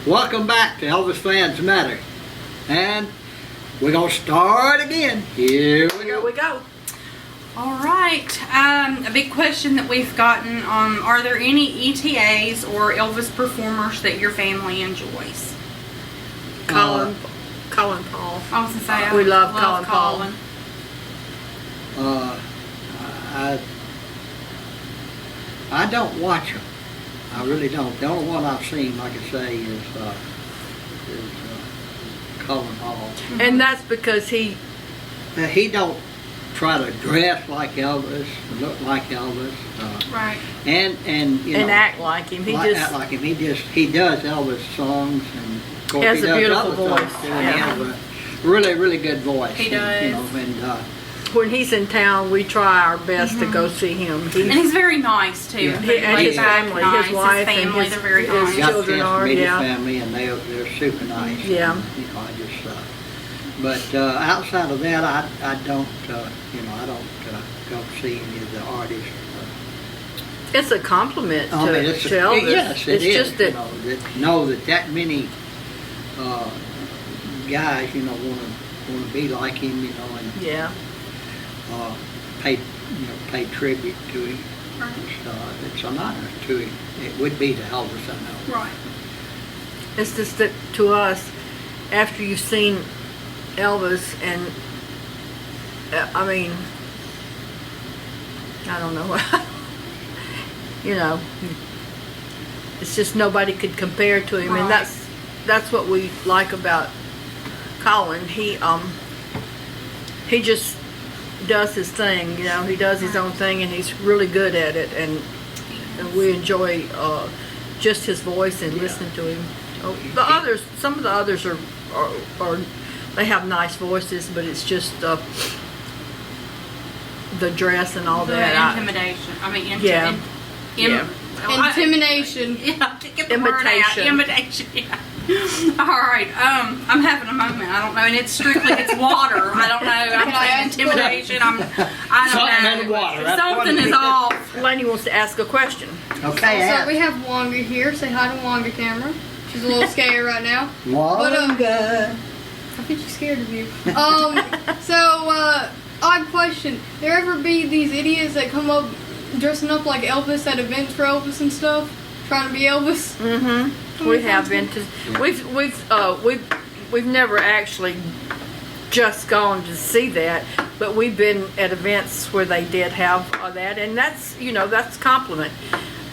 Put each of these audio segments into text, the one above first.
Welcome back to Elvis Fans Matter. And we're going to start again. Here we go. All right. A big question that we've gotten, are there any ETAs or Elvis performers that your family enjoys? Colin Paul. I was going to say, we love Colin Paul. I don't watch them. I really don't. The only one I've seen, like I say, is Colin Paul. And that's because he don't try to dress like Elvis, look like Elvis, right? And you know, and act like him. Act like him. He does Elvis songs, and of course he has a beautiful voice. Yeah. He has a really good voice. He does. You know, and when he's in town, we try our best to go see him. And he's very nice too. Yeah. And his family, nice. his wife, his family, and they're very his nice. children are. Yeah, family, and they're super nice. Yeah. And, you know, I just. But outside of that, I don't. I don't go see any of the artists. It's a compliment to Elvis. Yes, it it's is. Just that, that many guys, want to be like him, and yeah. Pay tribute to him. Right. It's an honor to him. It would be to Elvis, I know. Right. It's just that to us, after you've seen Elvis, and I mean, I don't know. It's just nobody could compare to him, Right. and that's what we like about Colin. He just does his thing. He does his own thing, and he's really good at it, and we enjoy just his voice and listening to him. Some of the others are they have nice voices, but it's just the dress and all that. Intimidation. Intimidation. Imitation. Yeah. All right. I'm having a moment. I don't know, and it's water. I don't know. I'm saying intimidation. I don't Something know. in the water. That's Something what it is is. off. Lenny wants to ask a question. Okay. So we have Wanga here. Say hi to Wanga, camera. She's a little scared right now. Wanga. I think she's scared of you. Odd question. There ever be these idiots that come up dressing up like Elvis at events for Elvis and stuff, trying to be Elvis? Mm-hmm. We have been to. We've never actually just gone to see that, but we've been at events where they did have that, and that's that's a compliment.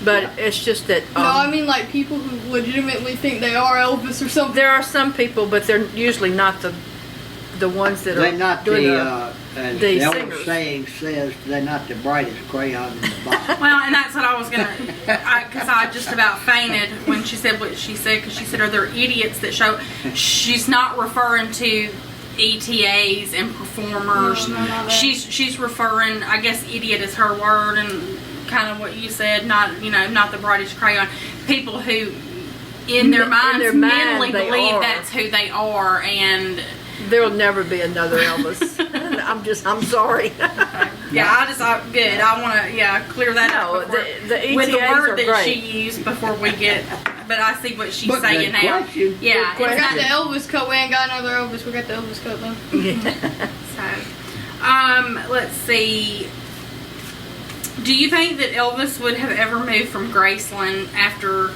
But it's just that. No, I mean like people who legitimately think they are Elvis or something. There are some people, but they're usually not the ones that They're are not doing as the the old singers. saying says, they're not the brightest crayon in the box. Well, and that's what I was gonna, because I just about fainted when she said what she said. Because she said, "Are there idiots that show?" She's not referring to ETAs and performers. No, not that. She's referring, I guess, idiot is her word, and kind of what you said. Not the brightest crayon. People who, in their minds, mentally they believe are. that's who they are, and. There'll never be another Elvis. I'm sorry. Yeah, good. I want to, clear that up. The ETAs with the word are that great. she used before we get, but I see what she's But saying good now. question. Yeah, We it's got the not, Elvis coat. We ain't got another Elvis. We got the Elvis coat though. so, let's see. Do you think that Elvis would have ever moved from Graceland after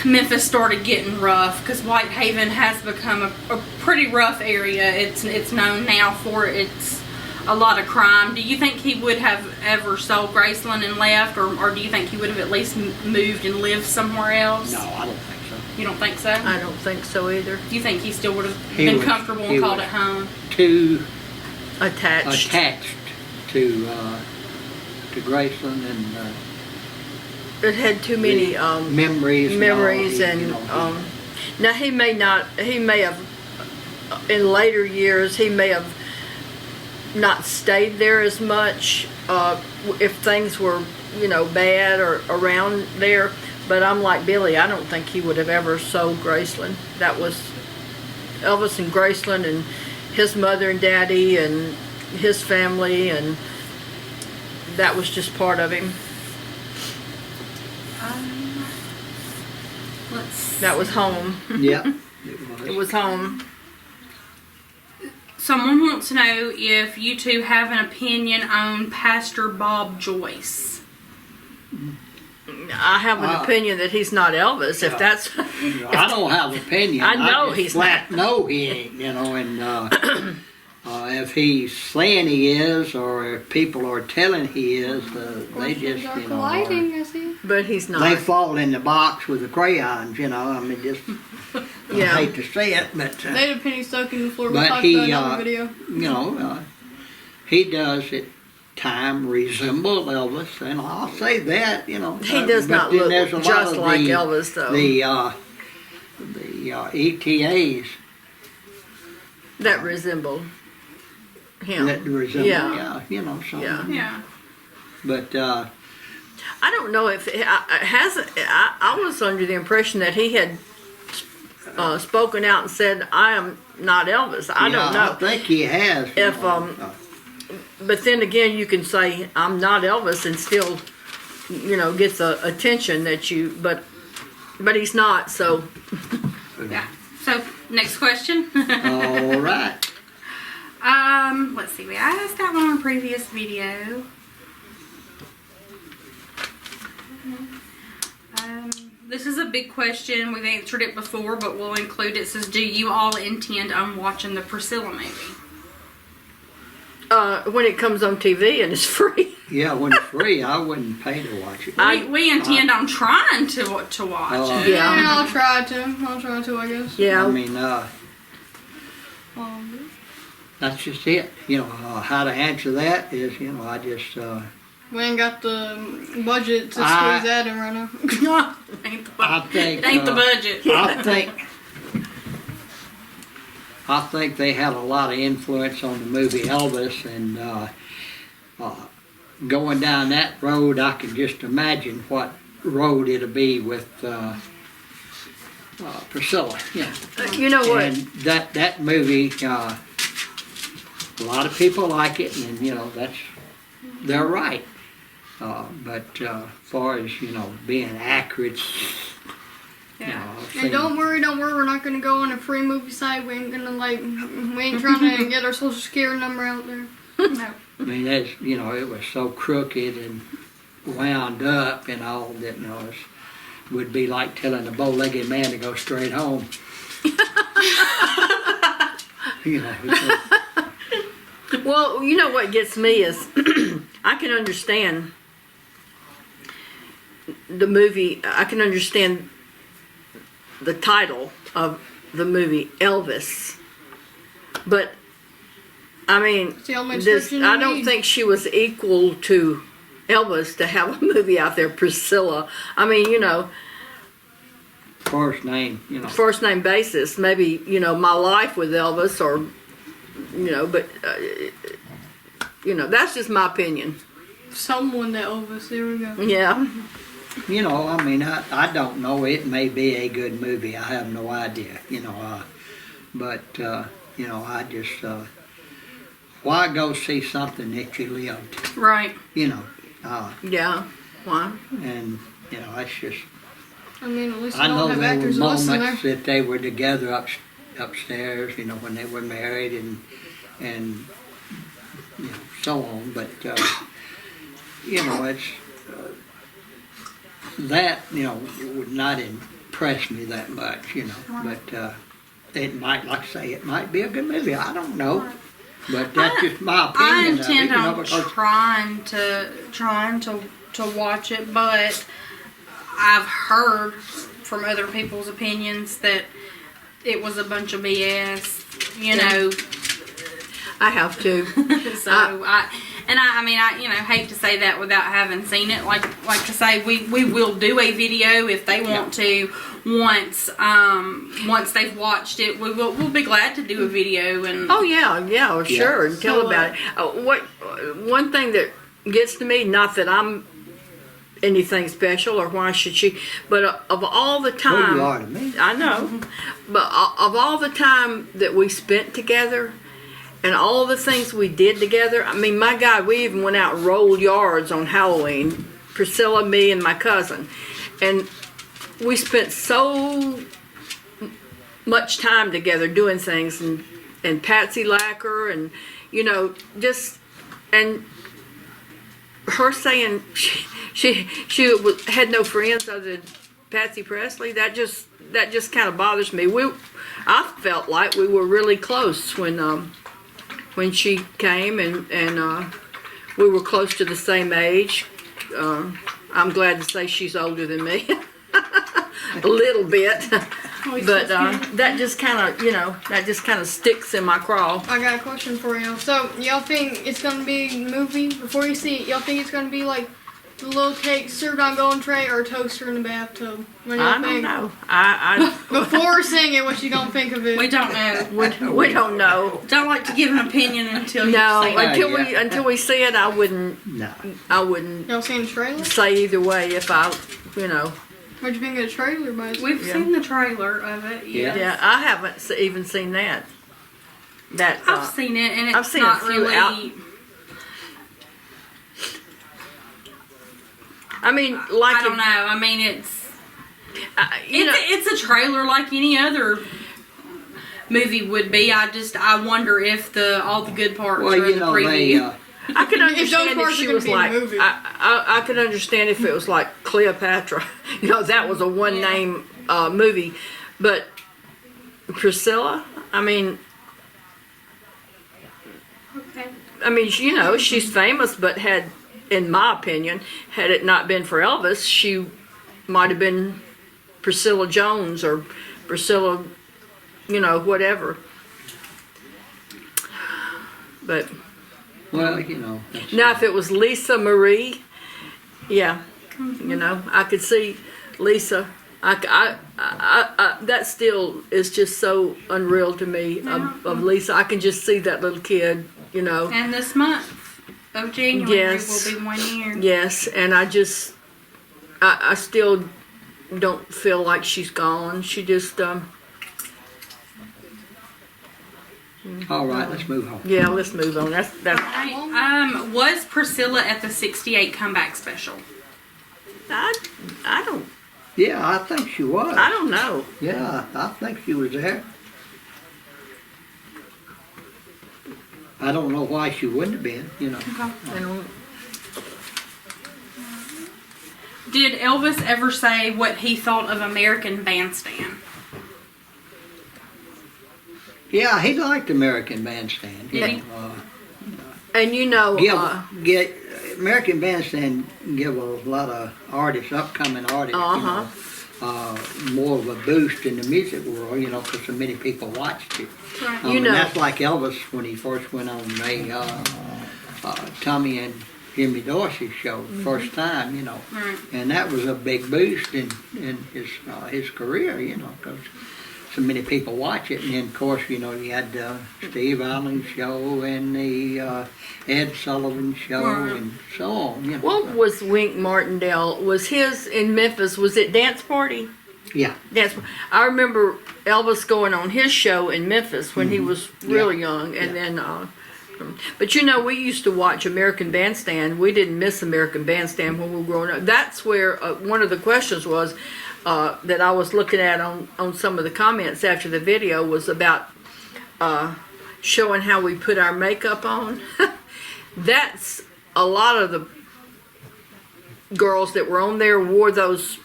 Memphis started getting rough? Because Whitehaven has become a pretty rough area. It's known now for its a lot of crime. Do you think he would have ever sold Graceland and left, or do you think he would have at least moved and lived somewhere else? No, I don't think so. You don't think so? I don't think so either. Do you think he still would have He been was- comfortable he and called was- it home? Too Attached. to Graceland and It had too many memories. and now he may have in later years he may have not stayed there as much if things were bad or around there, but I'm like Billy, I don't think he would have ever sold Graceland. That was Elvis and Graceland and his mother and daddy and his family, and that was just part of him. That was home. Yeah, It was home. Someone wants to know if you two have an opinion on Pastor Bob Joyce. I have an opinion that he's not Elvis. If that's, I don't have an opinion. I know just he's flat no, he ain't. You know, and if he's saying he is, or if people are telling he is, they just you know. Lighting, I see. but he's not. They fall in the box with the crayons, you know. I mean, just Yeah. I hate to say it, but They had a penny stuck in the floor. We But talked he, about it in the video. you know, he does at time resemble Elvis, and I'll say that, you know. He does but not then look there's a lot just of like Elvis, though. The ETAs That resemble him. that resemble, Yeah. you know. So, Yeah. Yeah. But I don't know if I was under the impression that he had spoken out and said, "I am not Elvis." I don't know. I think he has. you If, know. But then again, you can say, "I'm not Elvis," and still, you know, get the attention that you. But he's not. So Yeah. So, next question. All right. Let's see. I asked that one on a previous video. This is a big question. We've answered it before, but we'll include it. It says, do you all intend on watching the Priscilla movie? when it comes on TV and it's free, Yeah, when it's free, I wouldn't pay to watch it. We intend on trying to watch it. Yeah. Yeah, I'll try to, I guess. yeah. I mean, that's just it. You know, how to answer that is, you know, I just, We ain't got the budget to squeeze I- that in right now. Ain't the I budget. think, Ain't the budget. I think they had a lot of influence on the movie Elvis, and going down that road, I can just imagine what road it'll be with Priscilla. Yeah, You know what? and that movie, a lot of people like it, and you know they're right. But far as you know, being accurate. You Yeah. know, I've And seen- don't worry, we're not gonna go on a free movie site. We ain't gonna we ain't trying to get our social security number out there. No. I mean, that's, you know, it was so crooked and wound up and all that, you know, it would be like telling a bow-legged man to go straight home. You know, Well, you know what gets me is I can understand the movie. I can understand the title of the movie Elvis, but I mean, It's the only this, description I you don't need. think she was equal to Elvis to have a movie out there, Priscilla. I mean, you know, first name, you know. first name basis, maybe, you know, My Life with Elvis, or, you know, but, you know, that's just my opinion. Someone that Elvis. There we go. Yeah. You know, I mean, I don't know. It may be a good movie. I have no idea, you know. But, you know, I just, why go see something that you lived, Right. you know? Yeah. Why? And, you know, it's just, I mean, at least I you know don't have there were actors listed there. moments that they were together upstairs, you know, when they were married and you know, so on. But, you know, it's, that, you know, would not impress me that much, you know. But it might, like I say, it might be a good movie. I don't know. But that's just my I opinion of it, intend you know, on because trying to watch it, but I've heard from other people's opinions that it was a bunch of BS, you know. I have to. So I you know, hate to say that without having seen it. Like I say, we will do a video if they want to. Once they've watched it, we'll be glad to do a video. And Oh yeah, sure, and tell So, about it. One thing that gets to me, not that I'm anything special or why should she, but of all the who time, you are to me. I know, but of all the time that we spent together and all the things we did together, I mean, my God, we even went out and rolled yards on Halloween, Priscilla, me, and my cousin, and we spent so much time together doing things, and Patsy Lacker, and just, and her saying she had no friends other than Patsy Presley, that just kind of bothers me. I felt like we were really close when she came, and we were close to the same age. I'm glad to say she's older than me. A little bit. But that just kind of sticks in my craw. I got a question for y'all. So, y'all think it's gonna be a movie? Before you see it, y'all think it's gonna be like the little cake served on golden tray or a toaster in the bathtub? What do y'all I don't think? know. I Before seeing it, what you gonna think of it? We don't know. we don't know. Don't like to give an opinion until you No, see it. until we see it, I wouldn't No. Y'all seen the trailer? say either way if I, What'd you think of the trailer, guys? We've seen the trailer of it. Yeah. Yeah, I haven't even seen that. I've seen it, and it's I've seen not a few really. I mean, like I don't know. I mean, it's you know, it's a trailer like any other movie would be. I wonder if all the good parts Well, are in the preview. I could understand if parts she are was gonna be in the like, movie. I could understand if it was like Cleopatra. That was a one name movie, but Priscilla, I mean, she's famous, but in my opinion, had it not been for Elvis, she might have been Priscilla Jones or Priscilla, whatever. But Well, now if it was Lisa Marie, yeah, I could see Lisa. That still is just so unreal to me of Lisa. I can just see that little kid, And this month of January Yes. will be 1 year. Yes, and I still don't feel like she's gone. She just, all right, let's move on. yeah, let's move on. That's Right. Was Priscilla at the 68 comeback special? I don't Yeah, I think she was. I don't know. Yeah, I think she was there. I don't know why she wouldn't have been, I don't. Did Elvis ever say what he thought of American Bandstand? Yeah, he liked American Bandstand. Did he? And Get American Bandstand give a lot of artists, upcoming artists, more of a boost in the music world, because so many people watched it. Right. And that's like Elvis when he first went on the Tommy and Jimmy Dorsey show first time, Right. and that was a big boost in his career, because so many people watch it. And then of course, you had the Steve Allen show and the Ed Sullivan show and so on. What was Wink Martindale? Was his in Memphis? Was it Dance Party? Yeah. I remember Elvis going on his show in Memphis when he was really young, and then. But we used to watch American Bandstand. We didn't miss American Bandstand when we were growing up. That's where one of the questions was that I was looking at on some of the comments after the video was about showing how we put our makeup on. That's a lot of the girls that were on there wore those,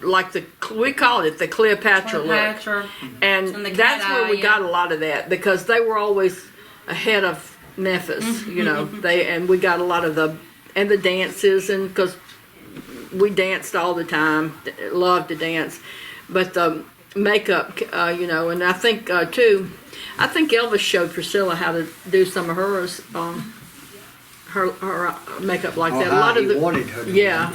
like we called it the Cleopatra look. And that's where we got a lot of that, because they were always ahead of Memphis, and we got a lot of the dances, and because we danced all the time, loved to dance, but the makeup, and I think too, I think Elvis showed Priscilla how to do some of hers, her makeup like that. A lot of the wanted her to yeah,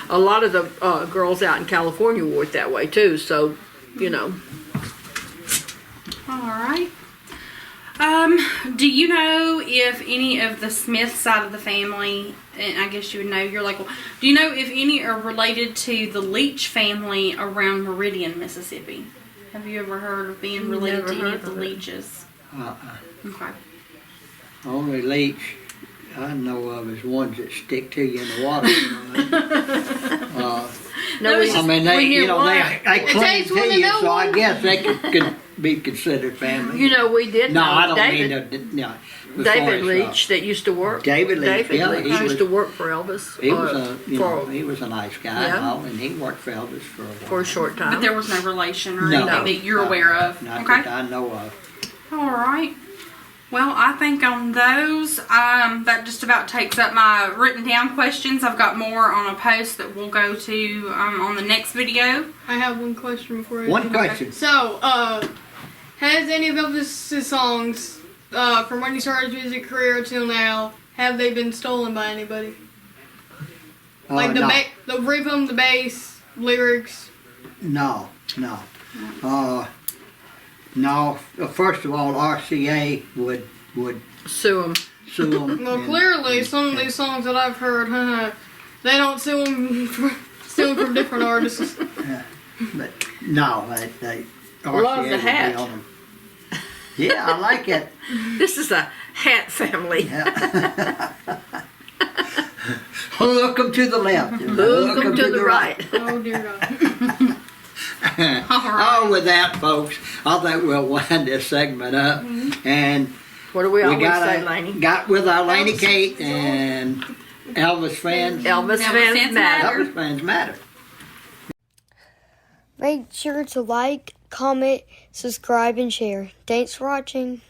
a lot of the girls out in California wore it that way too. So, All right. Do you know if any of the Smith side of the family, and I guess you would know, you're like, well, do you know if any are related to the Leach family around Meridian, Mississippi? Have you ever heard of being related to any of the Leaches? Okay. Only Leach I know of is ones that stick to you in the water. No, we, I mean, they, we knew you know, one. they claim takes one to to you, know so I one. guess they could be considered family. You know, we did no, know I don't David, mean to, no. as David far as, Leach that used to work. David Leach, yeah, Leach he used was- to work for Elvis. He was a, you know, for, he was a nice guy and Yeah. all, and he worked for Elvis for a while. for a short time. But there was no relation or No. anything that you're aware of. Not Okay. that I know of. All right. Well, I think on those, that just about takes up my written down questions. I've got more on a post that we'll go to on the next video. I have one question before I One question. So, has any of Elvis's songs, from when he started his music career till now, have they been stolen by anybody? Like no. the rhythm, the bass, lyrics. No. No. First of all, RCA would Sue him. sue them. Well, clearly, some of these songs that I've heard, they don't sue them from different artists. But no, they Love RCA the would be hat. on them. Yeah, I like it. This is a hat family. Yeah. Hook 'em to the left. Hook 'em to the right. Oh dear God. Oh, with that, folks, I think we'll wind this segment up. And What do we we always got say, Laney? got with our Laney Kate and Elvis fans. Elvis fans fans matter. Elvis fans matter. Make sure to like, comment, subscribe, and share. Thanks for watching.